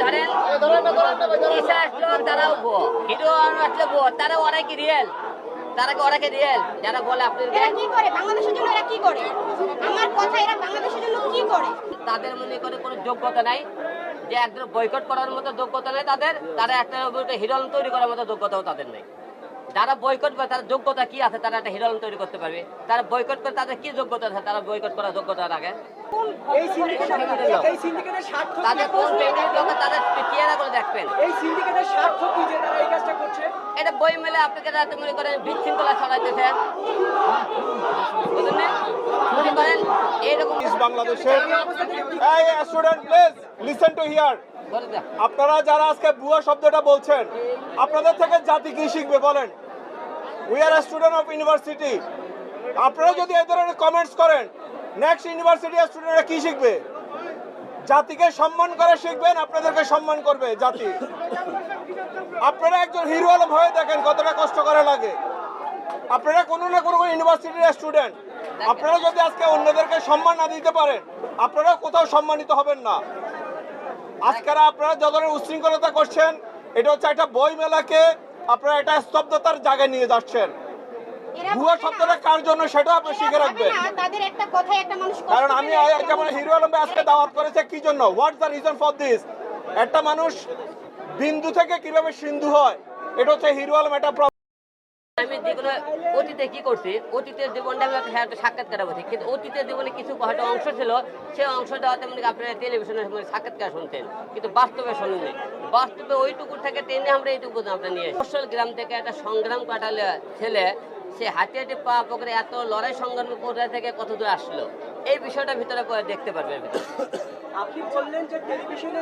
ধরেন ঈশা আসলো তারাও ভুয়ো, হিরো আসলে ভুয়ো, তারা ওরা কি রিয়েল? ওরা কি রিয়েল? যারা বলে আপনি এরা কি করে বাংলাদেশের জন্য? এরা কি করে? আমার কথা, এরা বাংলাদেশের জন্য কি করে? তাদের মনে করে কোনো যোগ্যতা নাই, যে একদম বয়কট করার মতো যোগ্যতা নেই তাদের, তারা একটা হিরো আলম তৈরি করার মতো যোগ্যতাও তাদের নেই। যারা বয়কট করে তার যোগ্যতা কি আছে? তারা একটা হিরো আলম তৈরি করতে পারবে? তারা বয়কট করে তাদের কি যোগ্যতা আছে? তারা বয়কট করার যোগ্যতা রাখে? এই সিন্ডিকেটের স্বার্থ কি? তাদের কোন শ্রেণীর লোক তাদের চেহারা করে দেখবেন। এই সিন্ডিকেটের স্বার্থ কি যে তারা এই কাজটা করছে? এটা বই মেলে আপনাকে রাতে মনে করেন বিশৃঙ্খলা ছড়াইতেছে, বুঝলেন? মনে করেন এইরকম বাংলাদেশের student please listen to here. আপনারা যারা আজকে ভুয়া শব্দটা বলছেন, আপনাদের থেকে জাতি কি শিখবে বলেন? We are student of university. আপনারা যদি এই ধরনের কমেন্টস করেন, নেক্সট ইউনিভার্সিটি স্টুডেন্টরা কি শিখবে? জাতিকে সম্মান করা শিখবেন, আপনাদেরকে সম্মান করবে জাতি। আপনারা একজন হিরো আলম হয়ে দেখেন কতটা কষ্ট করা লাগে। আপনারা কোনো না কোনো ইউনিভার্সিটির স্টুডেন্ট, আপনারা যদি আজকে অন্যদেরকে সম্মান না দিতে পারেন, আপনারা কোথাও সম্মানিত হবেন না। আজকের আপনারা যত ধরনের উচ্ছৃঙ্খলতা করছেন, এটা হচ্ছে একটা বই মেলাকে আপনারা একটা স্তব্ধতার জায়গায় নিয়ে যাচ্ছেন। ভুয়া শব্দটা কার জন্য সেটা আপনি শিখে রাখবেন। তাদের একটা কথাই একটা মানুষ কষ্ট কারণ আমি পেলে যেমন হিরো আলম আজকে দাওয়াত করেছে কি জন্য? What's the reason for this? একটা মানুষ বিন্দু থেকে কিভাবে সিন্ধু হয়, এটা হচ্ছে হিরো আলম একটা। আমি যেগুলো অতীতে কি করছি, অতীতের জীবনটা আমি একটা সাক্ষাৎকার বলছি, কিন্তু অতীতের জীবনে কিছু হয়তো অংশ ছিল, সেই অংশটা হয়তো আপনারা টেলিভিশনের সাক্ষাৎকার শুনতেন, কিন্তু বাস্তবে শোনেননি। বাস্তবে ওইটুকু থেকে টেনে আমরা এইটুকু আমরা নিয়ে ফসল গ্রাম থেকে একটা সংগ্রাম কাটালে ছেলে, সে হাঁটি হাঁটি পা পকড়ে এত লড়াই সংগ্রাম কোথা থেকে কত দূর আসলো, এই বিষয়টা ভিতরে দেখতে পারবে। আপনি বললেন যে টেলিভিশনে